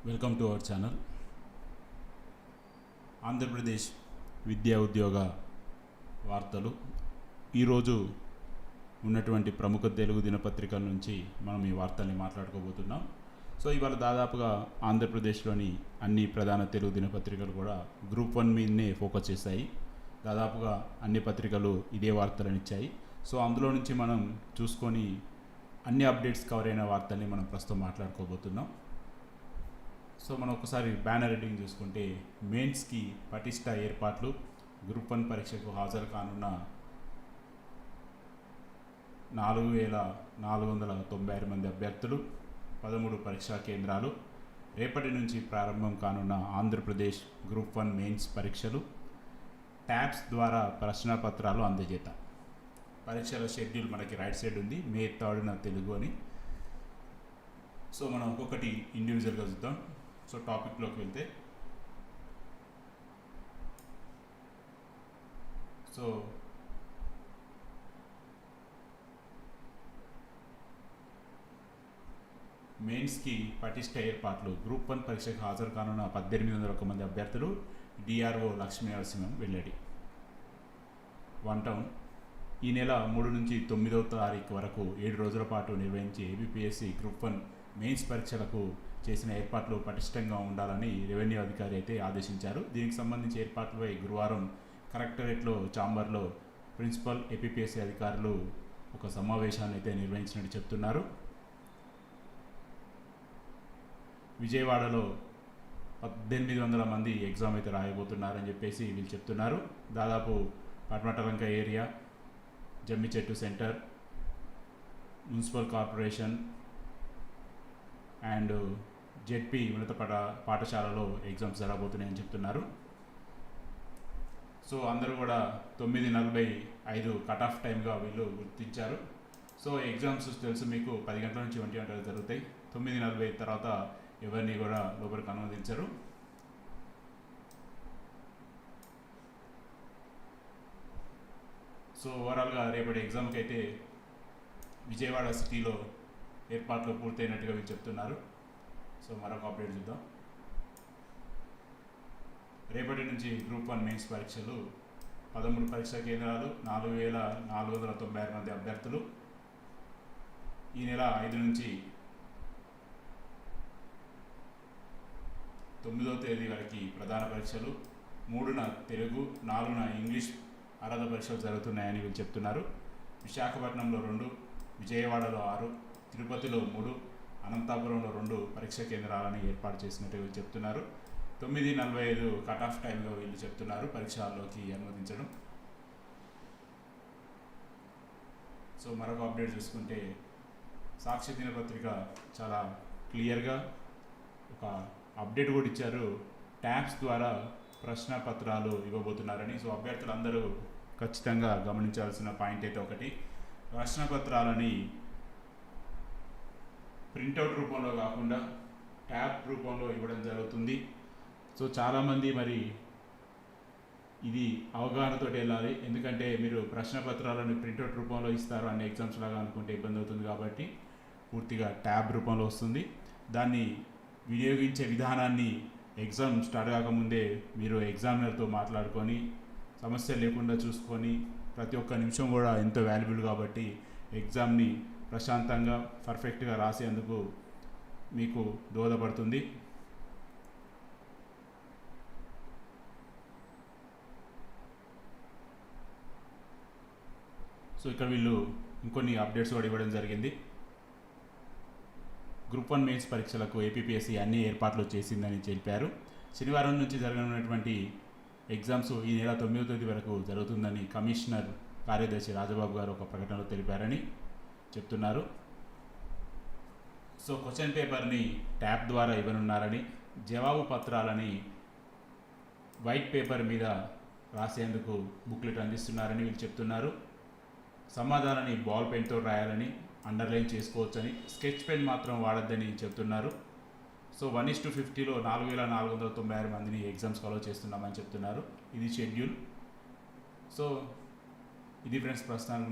Welcome to our channel. Andhra Pradesh విద్యా ఉద్యోగ వార్తలు. ఈరోజు ఉన్నటువంటి ప్రముఖ తెలుగు దినపత్రికల నుంచి మనం ఈ వార్తల్ని మాట్లాడుకోబోతున్నాం. సో ఇవాళ దాదాపుగా ఆంధ్రప్రదేశ్లోని అన్ని ప్రధాన తెలుగు దినపత్రికలు కూడా గ్రూప్ 1 మీదనే ఫోకస్ చేశాయి. దాదాపుగా అన్ని పత్రికలు ఇదే వార్తలను ఇచ్చాయి. సో అందులో నుంచి మనం చూసుకొని అన్ని అప్డేట్స్ కవర్ అయిన వార్తల్ని మనం ప్రస్తుతం మాట్లాడుకోబోతున్నాం. సో మనం ఒకసారి బ్యానర్ హెడ్డింగ్ చూసుకుంటే, మెయిన్స్కి పటిష్ట ఏర్పాట్లు, గ్రూప్ 1 పరీక్షకు హాజరు కానున్న 4,496 మంది అభ్యర్థులు, 13 పరీక్షా కేంద్రాలు, రేపటి నుంచి ప్రారంభం కానున్న ఆంధ్రప్రదేశ్ గ్రూప్ 1 మెయిన్స్ పరీక్షలు, ట్యాబ్స్ ద్వారా ప్రశ్నపత్రాలు అందజేత. పరీక్షల షెడ్యూల్ మనకి రైట్ సైడ్ ఉంది, మే 3 తెలుగు అని. సో మనం ఒక్కొక్కటి ఇండివిజువల్గా చూద్దాం. సో టాపిక్లోకి వెళ్తే, సో మెయిన్స్కి పటిష్ట ఏర్పాట్లు, గ్రూప్ 1 పరీక్షకు హాజరు కానున్న 1801 మంది అభ్యర్థులు, డిఆర్ఓ లక్ష్మీ నరసింహం వెల్లడి. 1 టౌన్ ఈ నెల 3 నుంచి 9వ తారీఖు వరకు 7 రోజుల పాటు నిర్వహించే ఏబిపిఎస్సి గ్రూప్ 1 మెయిన్స్ పరీక్షలకు చేసిన ఏర్పాట్లు పటిష్టంగా ఉండాలని రెవెన్యూ అధికారి అయితే ఆదేశించారు. దీనికి సంబంధించి ఏర్పాట్లపై గురువారం కలెక్టరేట్లో ఛాంబర్లో ప్రిన్సిపల్ ఏపీపీఎస్సీ అధికారులు ఒక సమావేశాన్ని అయితే నిర్వహించినట్టు చెప్తున్నారు. విజయవాడలో 1800 మంది ఎగ్జామ్ అయితే రాయబోతున్నారని చెప్పేసి వీళ్ళు చెప్తున్నారు. దాదాపు పట్మటలంక ఏరియా, జమ్మిచెట్టు centre, municipal corporation and ZP ఉన్నత పాఠశాలలో ఎగ్జామ్స్ జరగబోతున్నాయని చెప్తున్నారు. సో అందరూ కూడా 9:45 కట్ ఆఫ్ టైంగా వీళ్ళు గుర్తించారు. సో ఎగ్జామ్స్ తెలుసు మీకు 10 గంటల నుంచి 1 గంటలు జరుగుతాయి. 9:45 తర్వాత ఎవరిని కూడా లోపలికి అనుమతించరు. సో ఓవరాల్గా రేపటి ఎగ్జామ్కి అయితే విజయవాడ సిటీలో ఏర్పాట్లు పూర్తయినట్టుగా వీళ్ళు చెప్తున్నారు. సో మరొక అప్డేట్ చూద్దాం. రేపటి నుంచి గ్రూప్ 1 మెయిన్స్ పరీక్షలు, 13 పరీక్షా కేంద్రాలు, 4,496 మంది అభ్యర్థులు. ఈ నెల 5 నుంచి 9వ తేదీ వరకు ప్రధాన పరీక్షలు, 3న తెలుగు, 4న ఇంగ్లీష్ అర్హత పరీక్షలు జరుగుతున్నాయని వీళ్ళు చెప్తున్నారు. విశాఖపట్నంలో 2, విజయవాడలో 6, తిరుపతిలో 3, అనంతపురంలో 2 పరీక్షా కేంద్రాలని ఏర్పాటు చేసినట్టు వీళ్ళు చెప్తున్నారు. 9:45 కట్ ఆఫ్ టైంలో వీళ్ళు చెప్తున్నారు పరీక్షల్లోకి అనుమతించడం. సో మరొక అప్డేట్ చూసుకుంటే, సాక్షి దినపత్రిక చాలా క్లియర్గా ఒక అప్డేట్ కూడా ఇచ్చారు. ట్యాబ్స్ ద్వారా ప్రశ్న పత్రాలు ఇవ్వబోతున్నారని. సో అభ్యర్థులందరూ ఖచ్చితంగా గమనించాల్సిన పాయింట్ అయితే ఒకటి, ప్రశ్న పత్రాలని ప్రింటౌట్ రూపంలో కాకుండా ట్యాబ్ రూపంలో ఇవ్వడం జరుగుతుంది. సో చాలామంది మరి ఇది అవగాహనతో వెళ్ళాలి. ఎందుకంటే మీరు ప్రశ్న పత్రాలను ప్రింటౌట్ రూపంలో ఇస్తారు అనే ఎగ్జామ్స్ లాగా అనుకుంటే ఇబ్బంది అవుతుంది. కాబట్టి పూర్తిగా ట్యాబ్ రూపంలో వస్తుంది. దాన్ని వినియోగించే విధానాన్ని ఎగ్జామ్ స్టార్ట్ కాకముందే మీరు ఎగ్జామినర్తో మాట్లాడుకొని సమస్య లేకుండా చూసుకొని, ప్రతి ఒక్క నిమిషం కూడా ఎంతో వాల్యుబుల్ కాబట్టి ఎగ్జామ్ని ప్రశాంతంగా పర్ఫెక్ట్గా రాసేందుకు మీకు దోహదపడుతుంది. సో ఇక్కడ వీళ్ళు ఇంకొన్ని అప్డేట్స్ కూడా ఇవ్వడం జరిగింది. గ్రూప్ 1 మెయిన్స్ పరీక్షలకు ఏపీపీఎస్సీ అన్ని ఏర్పాట్లు చేసిందని తెలిపారు. శనివారం నుంచి జరగనున్నటువంటి ఎగ్జామ్స్ ఈ నెల 9వ తేదీ వరకు జరుగుతుందని కమిషనర్ కార్యదర్శి రాజబాబు గారు ఒక ప్రకటనలో తెలిపారని చెప్తున్నారు. సో క్వశ్చన్ పేపర్ని ట్యాబ్ ద్వారా ఇవ్వనున్నారని, జవాబు పత్రాలని వైట్ పేపర్ మీద రాసేందుకు బుక్లెట్ అందిస్తున్నారని వీళ్ళు చెప్తున్నారు. సమాధానాన్ని బాల్ పెన్తో రాయాలని, అండర్లైన్ చేసుకోవచ్చని, స్కెచ్ పెన్ మాత్రం వాడద్దని చెప్తున్నారు. సో 1:50లో 4,496 మందిని ఎగ్జామ్స్ అలౌ చేస్తున్నామని చెప్తున్నారు. ఇది షెడ్యూల్. సో ఇది ఫ్రెండ్స్ ప్రస్తుతానికి